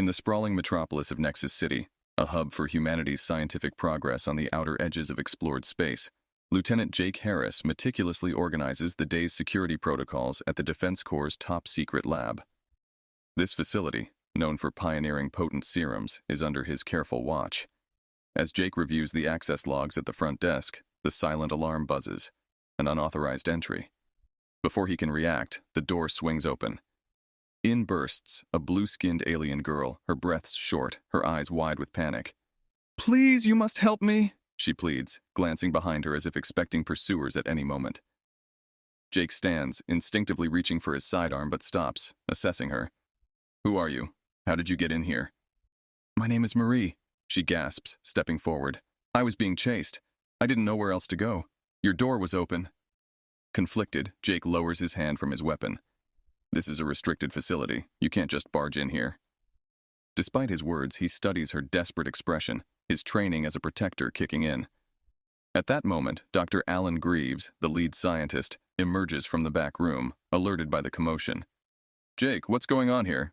In the sprawling metropolis of Nexus City, a hub for humanity's scientific progress on the outer edges of explored space, Lieutenant Jake Harris meticulously organizes the day's security protocols at the Defense Corps' top-secret lab. This facility, known for pioneering potent serums, is under his careful watch. As Jake reviews the access logs at the front desk, the silent alarm buzzes, an unauthorized entry. Before he can react, the door swings open. In bursts a blue-skinned alien girl, her breaths short, her eyes wide with panic. "Please, you must help me," she pleads, glancing behind her as if expecting pursuers at any moment. Jake stands, instinctively reaching for his sidearm but stops, assessing her. "Who are you? How did you get in here?" "My name is Marie," she gasps, stepping forward. "I was being chased. I didn't know where else to go. Your door was open." Conflicted, Jake lowers his hand from his weapon. "This is a restricted facility. You can't just barge in here." Despite his words, he studies her desperate expression, his training as a protector kicking in. At that moment, Dr. Alan Greaves, the lead scientist, emerges from the back room, alerted by the commotion. "Jake, what's going on here?"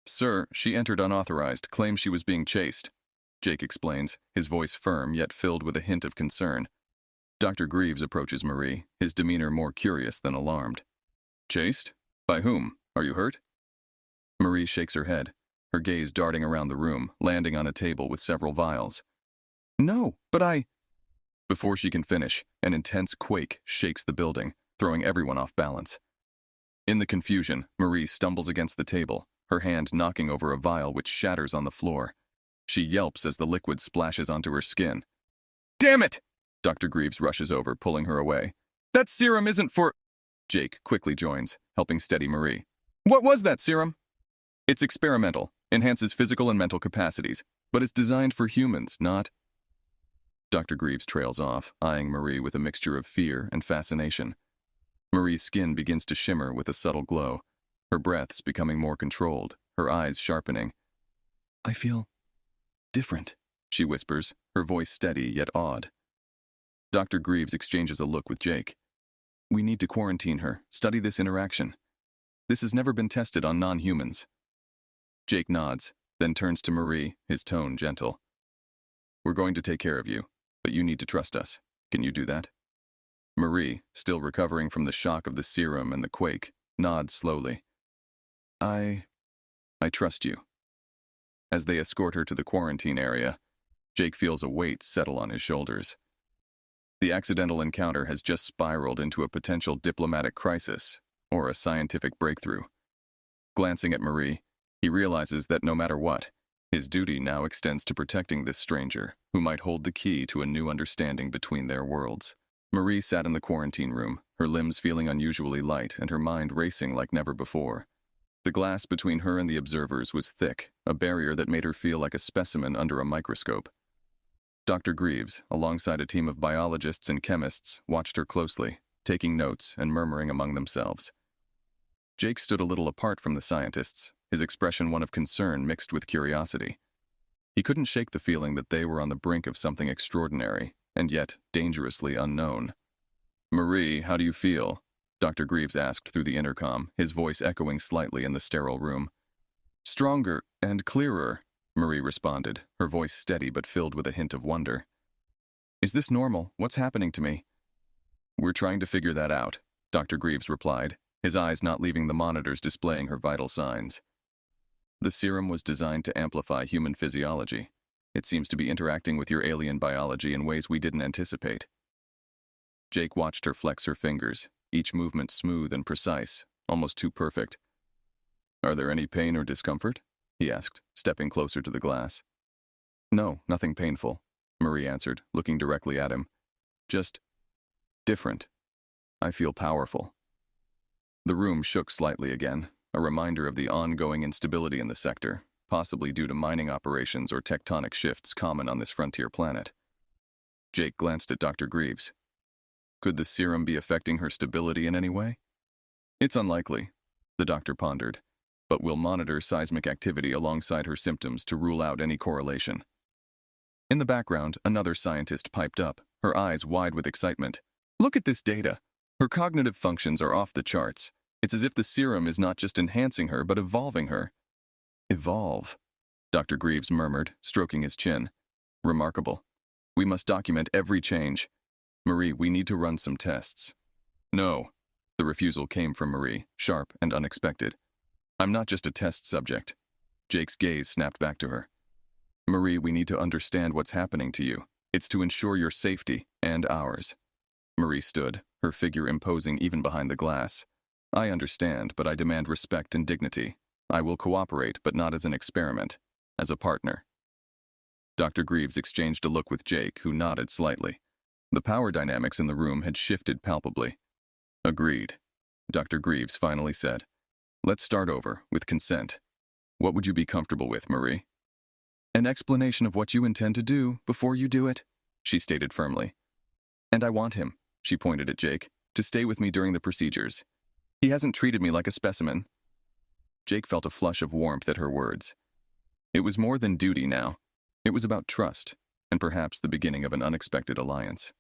"Sir, she entered unauthorized, claims she was being chased," Jake explains, his voice firm yet filled with a hint of concern. Dr. Greaves approaches Marie, his demeanor more curious than alarmed. "Chased? By whom? Are you hurt?" Marie shakes her head, her gaze darting around the room, landing on a table with several vials. "No, but I—" Before she can finish, an intense quake shakes the building, throwing everyone off balance. In the confusion, Marie stumbles against the table, her hand knocking over a vial which shatters on the floor. She yelps as the liquid splashes onto her skin. "Damn it!" Dr. Greaves rushes over, pulling her away. "That serum isn't for—" Jake quickly joins, helping steady Marie. "What was that serum?" "It's experimental, enhances physical and mental capacities, but it's designed for humans, not—" Dr. Greaves trails off, eyeing Marie with a mixture of fear and fascination. Marie's skin begins to shimmer with a subtle glow, her breaths becoming more controlled, her eyes sharpening. "I feel different," she whispers, her voice steady yet awed. Dr. Greaves exchanges a look with Jake. "We need to quarantine her, study this interaction. This has never been tested on non-humans." Jake nods, then turns to Marie, his tone gentle. "We're going to take care of you, but you need to trust us. Can you do that?" Marie, still recovering from the shock of the serum and the quake, nods slowly. I trust you." As they escort her to the quarantine area, Jake feels a weight settle on his shoulders. The accidental encounter has just spiraled into a potential diplomatic crisis, or a scientific breakthrough. Glancing at Marie, he realizes that no matter what, his duty now extends to protecting this stranger, who might hold the key to a new understanding between their worlds. Marie sat in the quarantine room, her limbs feeling unusually light and her mind racing like never before. The glass between her and the observers was thick, a barrier that made her feel like a specimen under a microscope. Dr. Greaves, alongside a team of biologists and chemists, watched her closely, taking notes and murmuring among themselves. Jake stood a little apart from the scientists, his expression one of concern mixed with curiosity. He couldn't shake the feeling that they were on the brink of something extraordinary, and yet dangerously unknown. "Marie, how do you feel?" Dr. Greaves asked through the intercom, his voice echoing slightly in the sterile room. "Stronger and clearer," Marie responded, her voice steady but filled with a hint of wonder. "Is this normal? What's happening to me?" "We're trying to figure that out," Dr. Greaves replied, his eyes not leaving the monitors displaying her vital signs. "The serum was designed to amplify human physiology. It seems to be interacting with your alien biology in ways we didn't anticipate." Jake watched her flex her fingers, each movement smooth and precise, almost too perfect. "Are there any pain or discomfort?" he asked, stepping closer to the glass. "No, nothing painful," Marie answered, looking directly at him. "Just different. I feel powerful." The room shook slightly again, a reminder of the ongoing instability in the sector, possibly due to mining operations or tectonic shifts common on this frontier planet. Jake glanced at Dr. Greaves. Could the serum be affecting her stability in any way? "It's unlikely," the doctor pondered, "but we'll monitor seismic activity alongside her symptoms to rule out any correlation." In the background, another scientist piped up, her eyes wide with excitement. "Look at this data. Her cognitive functions are off the charts. It's as if the serum is not just enhancing her, but evolving her." Evolve, Dr. Greaves murmured, stroking his chin. Remarkable. We must document every change. Marie, we need to run some tests. No. The refusal came from Marie, sharp and unexpected. I'm not just a test subject. Jake's gaze snapped back to her. Marie, we need to understand what's happening to you. It's to ensure your safety and ours. Marie stood, her figure imposing even behind the glass. I understand, but I demand respect and dignity. I will cooperate, but not as an experiment, as a partner. Dr. Greaves exchanged a look with Jake, who nodded slightly. The power dynamics in the room had shifted palpably. Agreed, Dr. Greaves finally said. Let's start over, with consent. What would you be comfortable with, Marie? An explanation of what you intend to do before you do it, she stated firmly. And I want him, she pointed at Jake, to stay with me during the procedures. He hasn't treated me like a specimen. Jake felt a flush of warmth at her words. It was more than duty now. It was about trust, and perhaps the beginning of an unexpected alliance.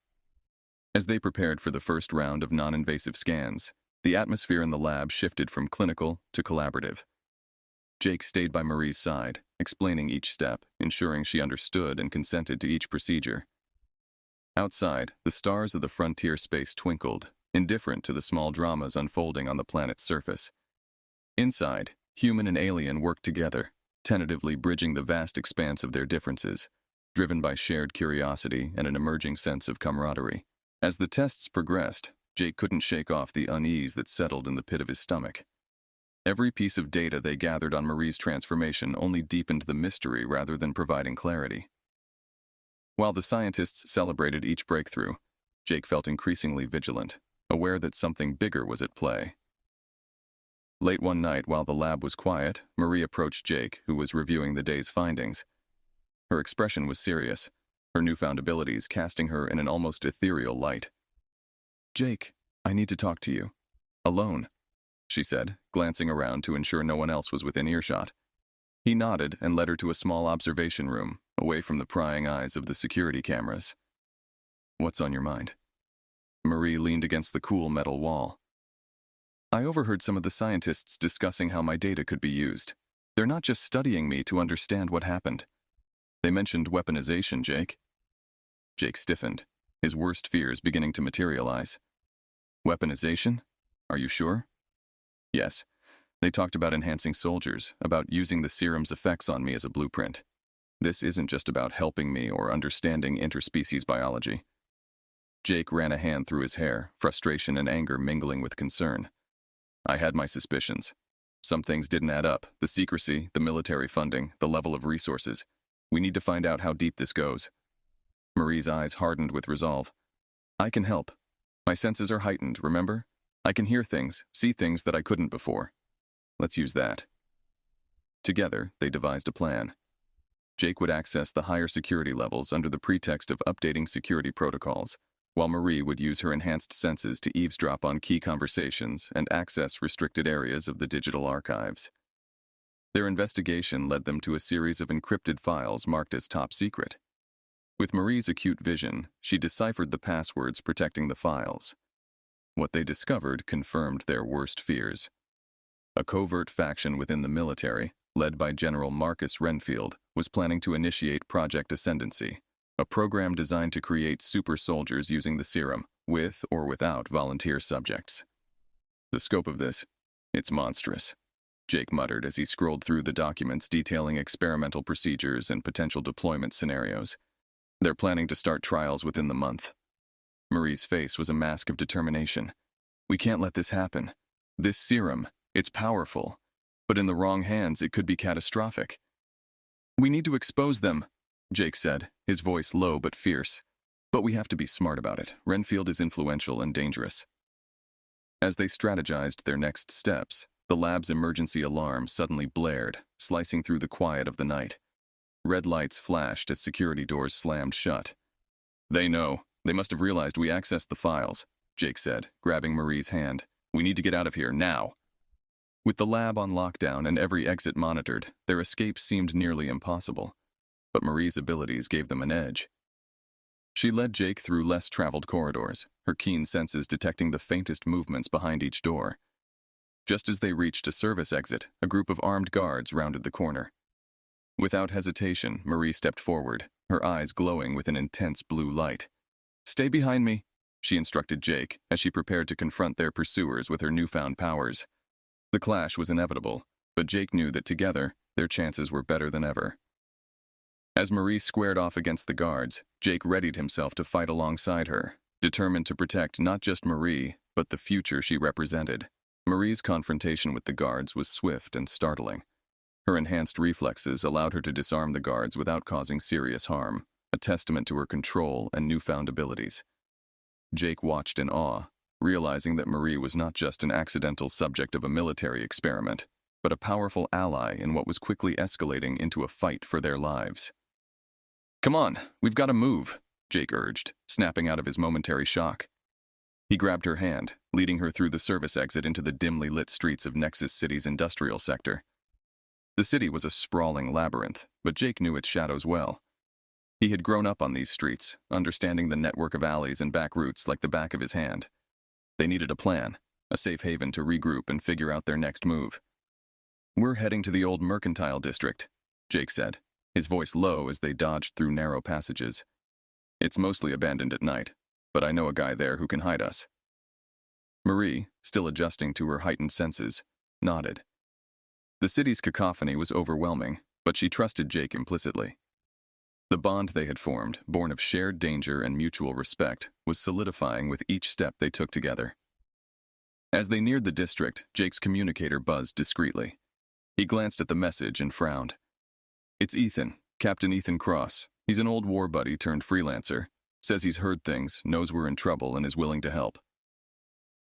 As they prepared for the first round of non-invasive scans, the atmosphere in the lab shifted from clinical to collaborative. Jake stayed by Marie's side, explaining each step, ensuring she understood and consented to each procedure. Outside, the stars of the frontier space twinkled, indifferent to the small dramas unfolding on the planet's surface. Inside, human and alien worked together, tentatively bridging the vast expanse of their differences, driven by shared curiosity and an emerging sense of camaraderie. As the tests progressed, Jake couldn't shake off the unease that settled in the pit of his stomach. Every piece of data they gathered on Marie's transformation only deepened the mystery rather than providing clarity. While the scientists celebrated each breakthrough, Jake felt increasingly vigilant, aware that something bigger was at play. Late one night, while the lab was quiet, Marie approached Jake, who was reviewing the day's findings. Her expression was serious, her newfound abilities casting her in an almost ethereal light. Jake, I need to talk to you. Alone, she said, glancing around to ensure no one else was within earshot. He nodded and led her to a small observation room, away from the prying eyes of the security cameras. What's on your mind? Marie leaned against the cool metal wall. I overheard some of the scientists discussing how my data could be used. They're not just studying me to understand what happened. They mentioned weaponization, Jake. Jake stiffened, his worst fears beginning to materialize. Weaponization? Are you sure? Yes. They talked about enhancing soldiers, about using the serum's effects on me as a blueprint. This isn't just about helping me or understanding interspecies biology. Jake ran a hand through his hair, frustration and anger mingling with concern. I had my suspicions. Some things didn't add up. The secrecy, the military funding, the level of resources. We need to find out how deep this goes. Marie's eyes hardened with resolve. I can help. My senses are heightened, remember? I can hear things, see things that I couldn't before. Let's use that. Together, they devised a plan. Jake would access the higher security levels under the pretext of updating security protocols, while Marie would use her enhanced senses to eavesdrop on key conversations and access restricted areas of the digital archives. Their investigation led them to a series of encrypted files marked as top secret. With Marie's acute vision, she deciphered the passwords protecting the files. What they discovered confirmed their worst fears. A covert faction within the military, led by General Marcus Renfield, was planning to initiate Project Ascendancy, a program designed to create super soldiers using the serum, with or without volunteer subjects. The scope of this? It's monstrous, Jake muttered as he scrolled through the documents detailing experimental procedures and potential deployment scenarios. They're planning to start trials within the month. Marie's face was a mask of determination. We can't let this happen. This serum, it's powerful, but in the wrong hands it could be catastrophic. We need to expose them, Jake said, his voice low but fierce. But we have to be smart about it. Renfield is influential and dangerous. As they strategized their next steps, the lab's emergency alarm suddenly blared, slicing through the quiet of the night. Red lights flashed as security doors slammed shut. They know. They must have realized we accessed the files, Jake said, grabbing Marie's hand. We need to get out of here, now. With the lab on lockdown and every exit monitored, their escape seemed nearly impossible. But Marie's abilities gave them an edge. She led Jake through less traveled corridors, her keen senses detecting the faintest movements behind each door. Just as they reached a service exit, a group of armed guards rounded the corner. Without hesitation, Marie stepped forward, her eyes glowing with an intense blue light. "Stay behind me," she instructed Jake as she prepared to confront their pursuers with her newfound powers. The clash was inevitable, but Jake knew that together, their chances were better than ever. As Marie squared off against the guards, Jake readied himself to fight alongside her, determined to protect not just Marie, but the future she represented. Marie's confrontation with the guards was swift and startling. Her enhanced reflexes allowed her to disarm the guards without causing serious harm, a testament to her control and newfound abilities. Jake watched in awe, realizing that Marie was not just an accidental subject of a military experiment, but a powerful ally in what was quickly escalating into a fight for their lives. "Come on, we've got to move," Jake urged, snapping out of his momentary shock. He grabbed her hand, leading her through the service exit into the dimly lit streets of Nexus City's industrial sector. The city was a sprawling labyrinth, but Jake knew its shadows well. He had grown up on these streets, understanding the network of alleys and back routes like the back of his hand. They needed a plan, a safe haven to regroup and figure out their next move. "We're heading to the old mercantile district," Jake said, his voice low as they dodged through narrow passages. "It's mostly abandoned at night, but I know a guy there who can hide us." Marie, still adjusting to her heightened senses, nodded. The city's cacophony was overwhelming, but she trusted Jake implicitly. The bond they had formed, born of shared danger and mutual respect, was solidifying with each step they took together. As they neared the district, Jake's communicator buzzed discreetly. He glanced at the message and frowned. "It's Ethan, Captain Ethan Cross. He's an old war buddy turned freelancer. Says he's heard things, knows we're in trouble, and is willing to help."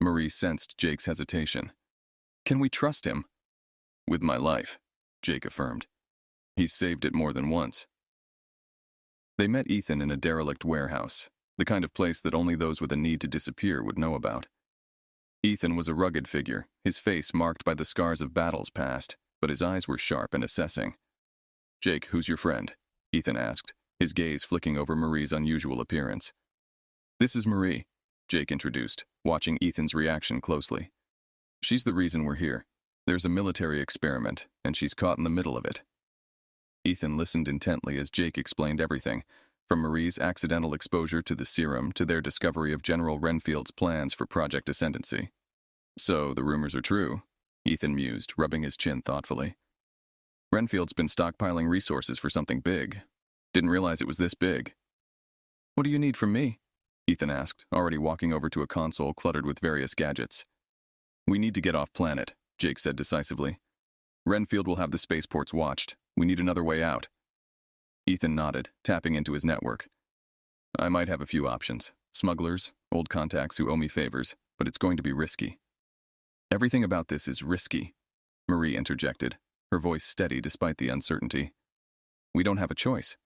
Marie sensed Jake's hesitation. "Can we trust him?" "With my life," Jake affirmed. "He's saved it more than once." They met Ethan in a derelict warehouse, the kind of place that only those with a need to disappear would know about. Ethan was a rugged figure, his face marked by the scars of battles past, but his eyes were sharp and assessing. "Jake, who's your friend?" Ethan asked, his gaze flicking over Marie's unusual appearance. "This is Marie," Jake introduced, watching Ethan's reaction closely. "She's the reason we're here. There's a military experiment, and she's caught in the middle of it." Ethan listened intently as Jake explained everything, from Marie's accidental exposure to the serum to their discovery of General Renfield's plans for Project Ascendancy. "So, the rumors are true," Ethan mused, rubbing his chin thoughtfully. "Renfield's been stockpiling resources for something big. Didn't realize it was this big." "What do you need from me?" Ethan asked, already walking over to a console cluttered with various gadgets. "We need to get off planet," Jake said decisively. "Renfield will have the spaceports watched. We need another way out." Ethan nodded, tapping into his network. "I might have a few options. Smugglers, old contacts who owe me favors, but it's going to be risky." "Everything about this is risky," Marie interjected, her voice steady despite the uncertainty. "We don't have a choice."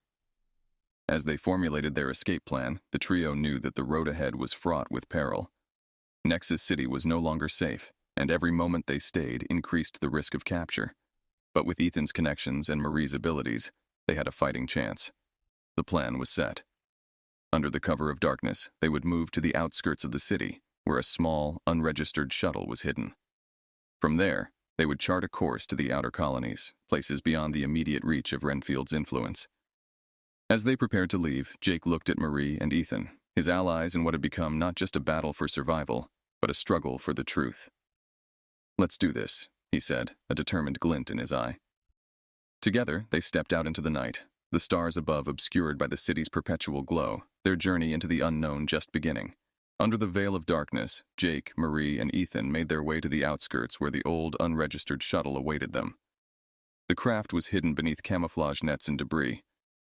As they formulated their escape plan, the trio knew that the road ahead was fraught with peril. Nexus City was no longer safe, and every moment they stayed increased the risk of capture. But with Ethan's connections and Marie's abilities, they had a fighting chance. The plan was set. Under the cover of darkness, they would move to the outskirts of the city, where a small, unregistered shuttle was hidden. From there, they would chart a course to the outer colonies, places beyond the immediate reach of Renfield's influence. As they prepared to leave, Jake looked at Marie and Ethan, his allies in what had become not just a battle for survival, but a struggle for the truth. "Let's do this," he said, a determined glint in his eye. Together, they stepped out into the night, the stars above obscured by the city's perpetual glow, their journey into the unknown just beginning. Under the veil of darkness, Jake, Marie, and Ethan made their way to the outskirts where the old, unregistered shuttle awaited them. The craft was hidden beneath camouflage nets and debris,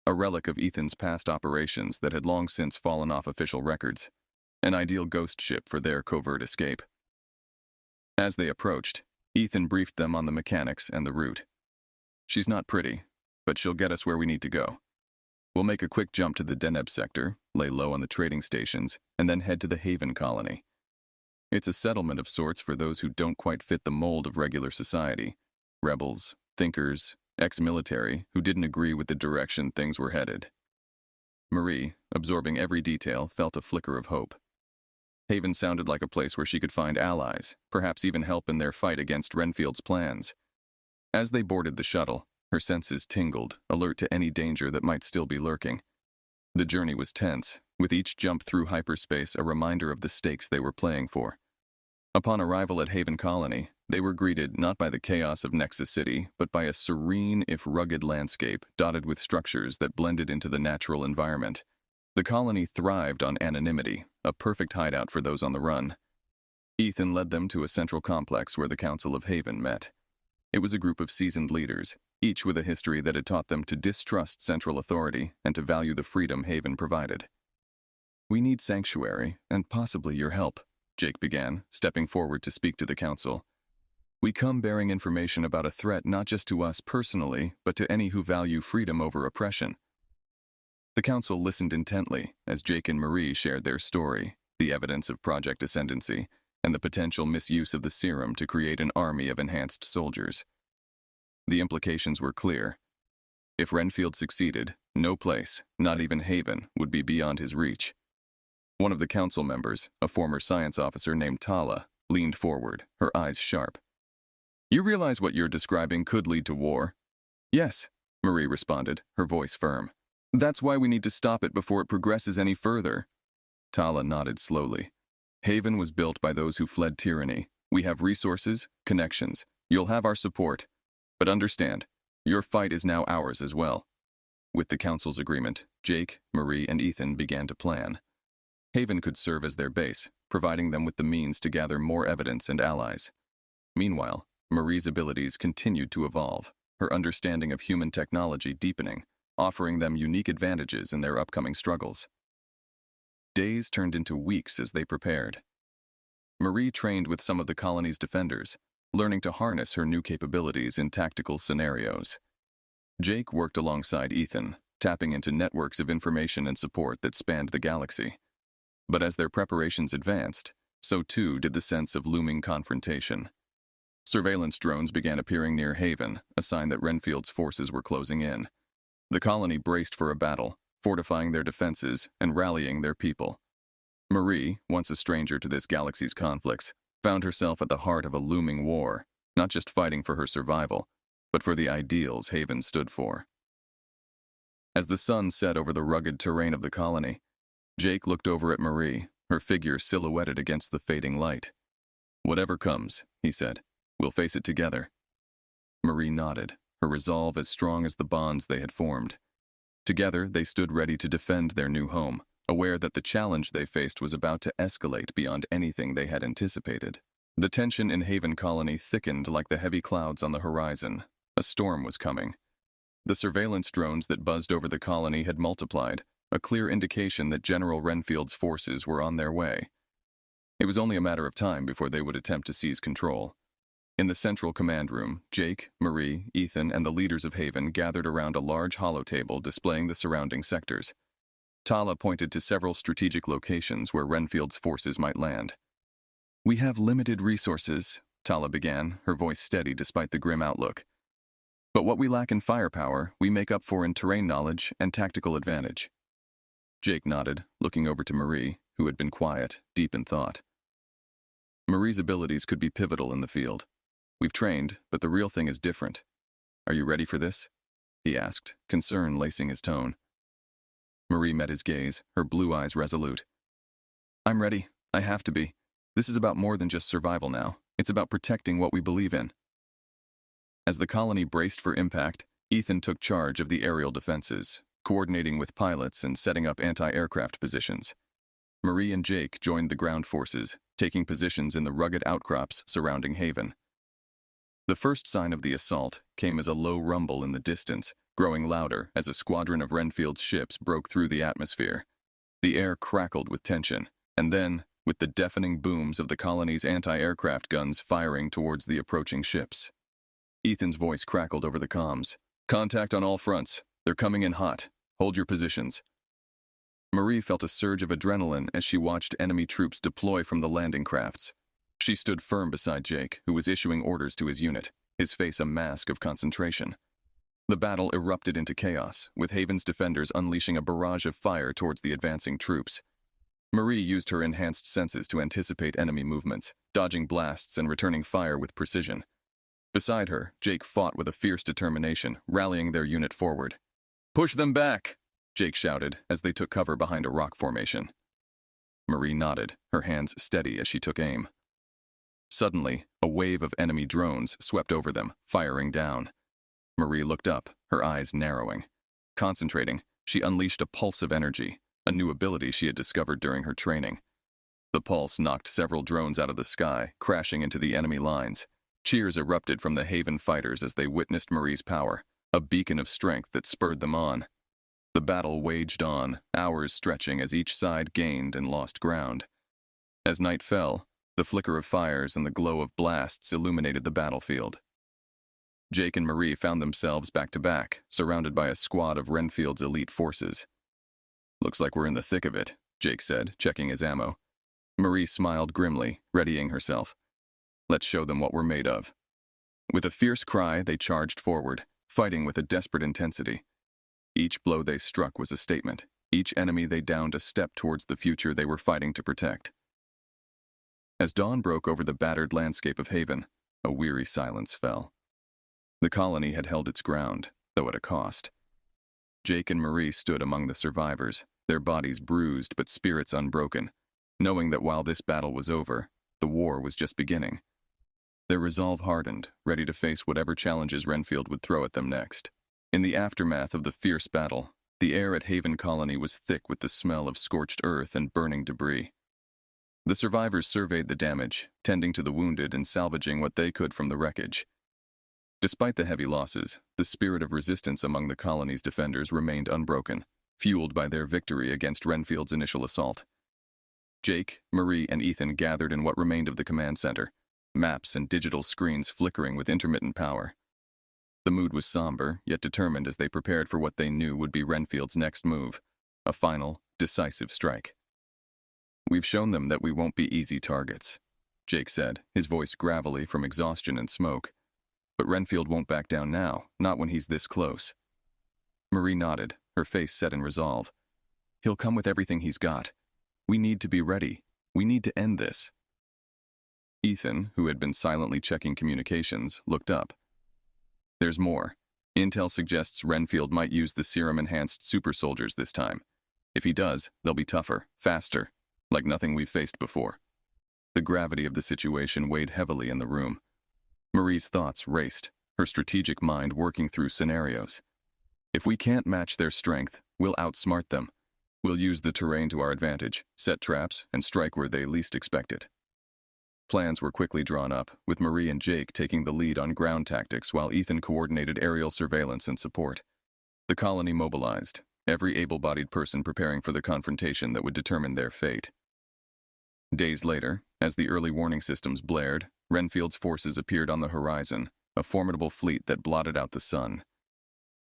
a relic of Ethan's past operations that had long since fallen off official records, an ideal ghost ship for their covert escape. As they approached, Ethan briefed them on the mechanics and the route. "She's not pretty, but she'll get us where we need to go. We'll make a quick jump to the Deneb sector, lay low on the trading stations, and then head to the Haven colony. It's a settlement of sorts for those who don't quite fit the mold of regular society. Rebels, thinkers, ex-military who didn't agree with the direction things were headed." Marie, absorbing every detail, felt a flicker of hope. Haven sounded like a place where she could find allies, perhaps even help in their fight against Renfield's plans. As they boarded the shuttle, her senses tingled, alert to any danger that might still be lurking. The journey was tense, with each jump through hyperspace a reminder of the stakes they were playing for. Upon arrival at Haven Colony, they were greeted not by the chaos of Nexus City, but by a serene, if rugged landscape dotted with structures that blended into the natural environment. The colony thrived on anonymity, a perfect hideout for those on the run. Ethan led them to a central complex where the Council of Haven met. It was a group of seasoned leaders, each with a history that had taught them to distrust central authority and to value the freedom Haven provided. "We need sanctuary, and possibly your help," Jake began, stepping forward to speak to the council. "We come bearing information about a threat not just to us personally, but to any who value freedom over oppression." The council listened intently as Jake and Marie shared their story, the evidence of Project Ascendancy, and the potential misuse of the Serum to create an army of enhanced soldiers. The implications were clear. If Renfield succeeded, no place, not even Haven, would be beyond his reach. One of the council members, a former science officer named Tala, leaned forward, her eyes sharp. "You realize what you're describing could lead to war?" "Yes," Marie responded, her voice firm. "That's why we need to stop it before it progresses any further." Tala nodded slowly. "Haven was built by those who fled tyranny. We have resources, connections. You'll have our support. But understand, your fight is now ours as well." With the council's agreement, Jake, Marie, and Ethan began to plan. Haven could serve as their base, providing them with the means to gather more evidence and allies. Meanwhile, Marie's abilities continued to evolve, her understanding of human technology deepening, offering them unique advantages in their upcoming struggles. Days turned into weeks as they prepared. Marie trained with some of the colony's defenders, learning to harness her new capabilities in tactical scenarios. Jake worked alongside Ethan, tapping into networks of information and support that spanned the galaxy. But as their preparations advanced, so too did the sense of looming confrontation. Surveillance drones began appearing near Haven, a sign that Renfield's forces were closing in. The colony braced for a battle, fortifying their defenses and rallying their people. Marie, once a stranger to this galaxy's conflicts, found herself at the heart of a looming war, not just fighting for her survival, but for the ideals Haven stood for. As the sun set over the rugged terrain of the colony, Jake looked over at Marie, her figure silhouetted against the fading light. "Whatever comes," he said, "we'll face it together." Marie nodded, her resolve as strong as the bonds they had formed. Together, they stood ready to defend their new home, aware that the challenge they faced was about to escalate beyond anything they had anticipated. The tension in Haven Colony thickened like the heavy clouds on the horizon. A storm was coming. The surveillance drones that buzzed over the colony had multiplied, a clear indication that General Renfield's forces were on their way. It was only a matter of time before they would attempt to seize control. In the central command room, Jake, Marie, Ethan, and the leaders of Haven gathered around a large holotable displaying the surrounding sectors. Tala pointed to several strategic locations where Renfield's forces might land. "We have limited resources," Tala began, her voice steady despite the grim outlook. "But what we lack in firepower, we make up for in terrain knowledge and tactical advantage." Jake nodded, looking over to Marie, who had been quiet, deep in thought. Marie's abilities could be pivotal in the field. "We've trained, but the real thing is different. Are you ready for this?" he asked, concern lacing his tone. Marie met his gaze, her blue eyes resolute. "I'm ready. I have to be. This is about more than just survival now. It's about protecting what we believe in." As the colony braced for impact, Ethan took charge of the aerial defenses, coordinating with pilots and setting up anti-aircraft positions. Marie and Jake joined the ground forces, taking positions in the rugged outcrops surrounding Haven. The first sign of the assault came as a low rumble in the distance, growing louder as a squadron of Renfield's ships broke through the atmosphere. The air crackled with tension, and then, with the deafening booms of the colony's anti-aircraft guns firing towards the approaching ships. Ethan's voice crackled over the comms. "Contact on all fronts. They're coming in hot. Hold your positions." Marie felt a surge of adrenaline as she watched enemy troops deploy from the landing crafts. She stood firm beside Jake, who was issuing orders to his unit, his face a mask of concentration. The battle erupted into chaos, with Haven's defenders unleashing a barrage of fire towards the advancing troops. Marie used her enhanced senses to anticipate enemy movements, dodging blasts and returning fire with precision. Beside her, Jake fought with a fierce determination, rallying their unit forward. "Push them back!" Jake shouted as they took cover behind a rock formation. Marie nodded, her hands steady as she took aim. Suddenly, a wave of enemy drones swept over them, firing down. Marie looked up, her eyes narrowing. Concentrating, she unleashed a pulse of energy, a new ability she had discovered during her training. The pulse knocked several drones out of the sky, crashing into the enemy lines. Cheers erupted from the Haven fighters as they witnessed Marie's power, a beacon of strength that spurred them on. The battle waged on, hours stretching as each side gained and lost ground. As night fell, the flicker of fires and the glow of blasts illuminated the battlefield. Jake and Marie found themselves back to back, surrounded by a squad of Renfield's elite forces. "Looks like we're in the thick of it," Jake said, checking his ammo. Marie smiled grimly, readying herself. "Let's show them what we're made of." With a fierce cry, they charged forward, fighting with a desperate intensity. Each blow they struck was a statement. Each enemy they downed a step towards the future they were fighting to protect. As dawn broke over the battered landscape of Haven, a weary silence fell. The colony had held its ground, though at a cost. Jake and Marie stood among the survivors, their bodies bruised but spirits unbroken, knowing that while this battle was over, the war was just beginning. Their resolve hardened, ready to face whatever challenges Renfield would throw at them next. In the aftermath of the fierce battle, the air at Haven Colony was thick with the smell of scorched earth and burning debris. The survivors surveyed the damage, tending to the wounded and salvaging what they could from the wreckage. Despite the heavy losses, the spirit of resistance among the colony's defenders remained unbroken, fueled by their victory against Renfield's initial assault. Jake, Marie, and Ethan gathered in what remained of the command center, maps and digital screens flickering with intermittent power. The mood was somber, yet determined as they prepared for what they knew would be Renfield's next move, a final, decisive strike. "We've shown them that we won't be easy targets," Jake said, his voice gravelly from exhaustion and smoke. "But Renfield won't back down now, not when he's this close." Marie nodded, her face set in resolve. "He'll come with everything he's got. We need to be ready. We need to end this." Ethan, who had been silently checking communications, looked up. "There's more. Intel suggests Renfield might use the Serum-enhanced super soldiers this time. If he does, they'll be tougher, faster, like nothing we've faced before." The gravity of the situation weighed heavily in the room. Marie's thoughts raced, her strategic mind working through scenarios. "If we can't match their strength, we'll outsmart them. We'll use the terrain to our advantage, set traps, and strike where they least expect it." Plans were quickly drawn up, with Marie and Jake taking the lead on ground tactics while Ethan coordinated aerial surveillance and support. The colony mobilized, every able-bodied person preparing for the confrontation that would determine their fate. Days later, as the early warning systems blared, Renfield's forces appeared on the horizon, a formidable fleet that blotted out the sun.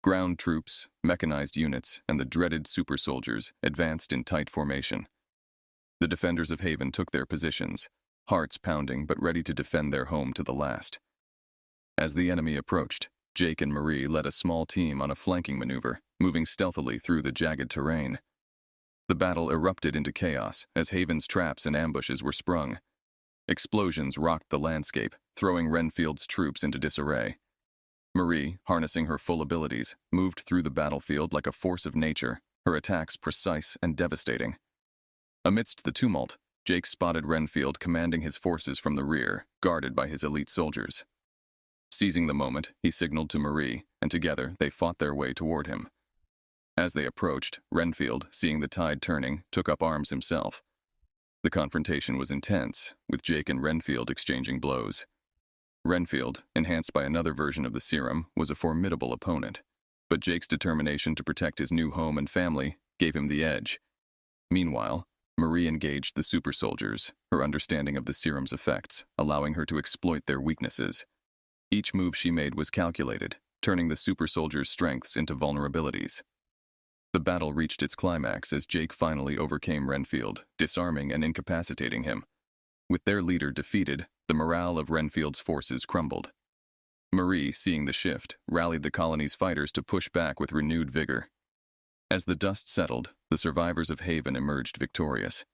Ground troops, mechanized units, and the dreaded super soldiers advanced in tight formation. The defenders of Haven took their positions, hearts pounding but ready to defend their home to the last. As the enemy approached, Jake and Marie led a small team on a flanking maneuver, moving stealthily through the jagged terrain. The battle erupted into chaos as Haven's traps and ambushes were sprung. Explosions rocked the landscape, throwing Renfield's troops into disarray. Marie, harnessing her full abilities, moved through the battlefield like a force of nature, her attacks precise and devastating. Amidst the tumult, Jake spotted Renfield commanding his forces from the rear, guarded by his elite soldiers. Seizing the moment, he signaled to Marie, and together they fought their way toward him. As they approached, Renfield, seeing the tide turning, took up arms himself. The confrontation was intense, with Jake and Renfield exchanging blows. Renfield, enhanced by another version of the Serum, was a formidable opponent, but Jake's determination to protect his new home and family gave him the edge. Meanwhile, Marie engaged the super soldiers, her understanding of the Serum's effects, allowing her to exploit their weaknesses. Each move she made was calculated, turning the super soldiers' strengths into vulnerabilities. The battle reached its climax as Jake finally overcame Renfield, disarming and incapacitating him. With their leader defeated, the morale of Renfield's forces crumbled. Marie, seeing the shift, rallied the colony's fighters to push back with renewed vigor. As the dust settled, the survivors of Haven emerged victorious.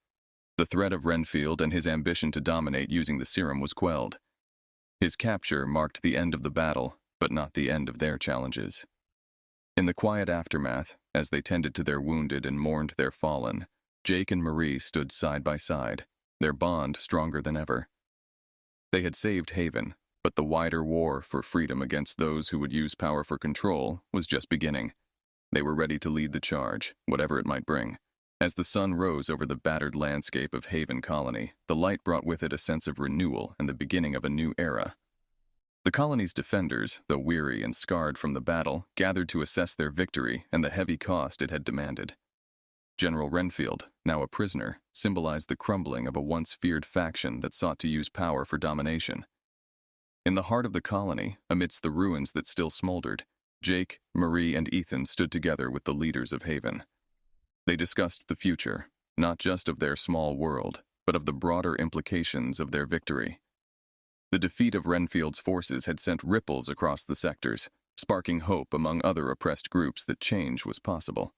The threat of Renfield and his ambition to dominate using the serum was quelled. His capture marked the end of the battle, but not the end of their challenges. In the quiet aftermath, as they tended to their wounded and mourned their fallen, Jake and Marie stood side by side, their bond stronger than ever. They had saved Haven, but the wider war for freedom against those who would use power for control was just beginning. They were ready to lead the charge, whatever it might bring. As the sun rose over the battered landscape of Haven Colony, the light brought with it a sense of renewal and the beginning of a new era. The colony's defenders, though weary and scarred from the battle, gathered to assess their victory and the heavy cost it had demanded. General Renfield, now a prisoner, symbolized the crumbling of a once feared faction that sought to use power for domination. In the heart of the colony, amidst the ruins that still smoldered, Jake, Marie, and Ethan stood together with the leaders of Haven. They discussed the future, not just of their small world, but of the broader implications of their victory. The defeat of Renfield's forces had sent ripples across the sectors, sparking hope among other oppressed groups that change was possible.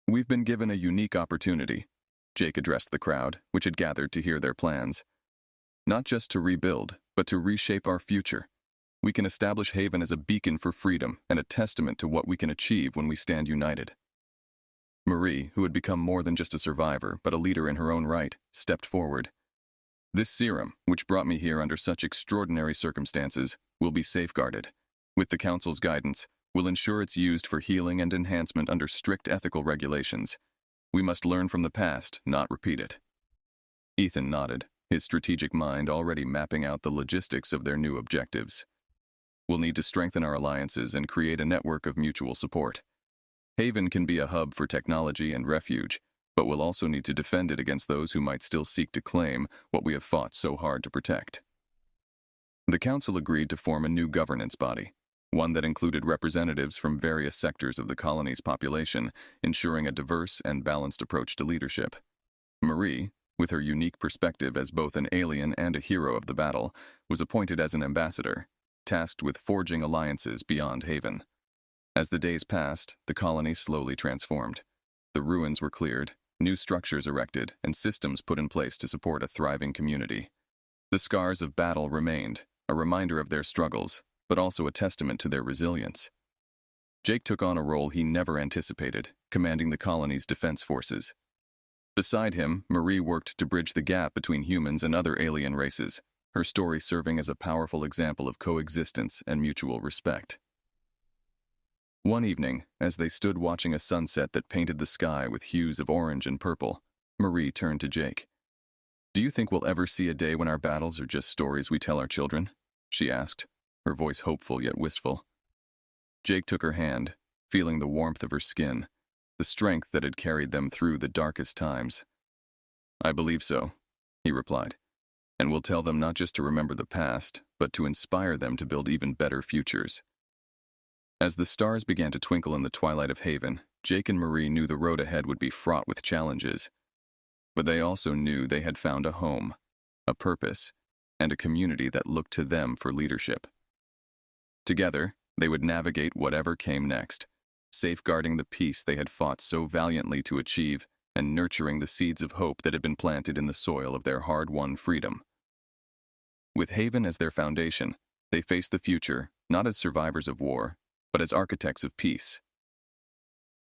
"We've been given a unique opportunity," Jake addressed the crowd, which had gathered to hear their plans. "Not just to rebuild, but to reshape our future. We can establish Haven as a beacon for freedom and a testament to what we can achieve when we stand united." Marie, who had become more than just a survivor, but a leader in her own right, stepped forward. "This serum, which brought me here under such extraordinary circumstances, will be safeguarded. With the Council's guidance, we'll ensure it's used for healing and enhancement under strict ethical regulations. We must learn from the past, not repeat it." Ethan nodded, his strategic mind already mapping out the logistics of their new objectives. "We'll need to strengthen our alliances and create a network of mutual support. Haven can be a hub for technology and refuge, but we'll also need to defend it against those who might still seek to claim what we have fought so hard to protect." The Council agreed to form a new governance body, one that included representatives from various sectors of the colony's population, ensuring a diverse and balanced approach to leadership. Marie, with her unique perspective as both an alien and a hero of the battle, was appointed as an ambassador, tasked with forging alliances beyond Haven. As the days passed, the colony slowly transformed. The ruins were cleared, new structures erected, and systems put in place to support a thriving community. The scars of battle remained, a reminder of their struggles, but also a testament to their resilience. Jake took on a role he never anticipated, commanding the colony's defense forces. Beside him, Marie worked to bridge the gap between humans and other alien races, her story serving as a powerful example of coexistence and mutual respect. One evening, as they stood watching a sunset that painted the sky with hues of orange and purple, Marie turned to Jake. "Do you think we'll ever see a day when our battles are just stories we tell our children?" she asked, her voice hopeful yet wistful. Jake took her hand, feeling the warmth of her skin, the strength that had carried them through the darkest times. "I believe so," he replied, "and we'll tell them not just to remember the past, but to inspire them to build even better futures." As the stars began to twinkle in the twilight of Haven, Jake and Marie knew the road ahead would be fraught with challenges. But they also knew they had found a home, a purpose, and a community that looked to them for leadership. Together, they would navigate whatever came next, safeguarding the peace they had fought so valiantly to achieve and nurturing the seeds of hope that had been planted in the soil of their hard-won freedom. With Haven as their foundation, they faced the future not as survivors of war, but as architects of peace.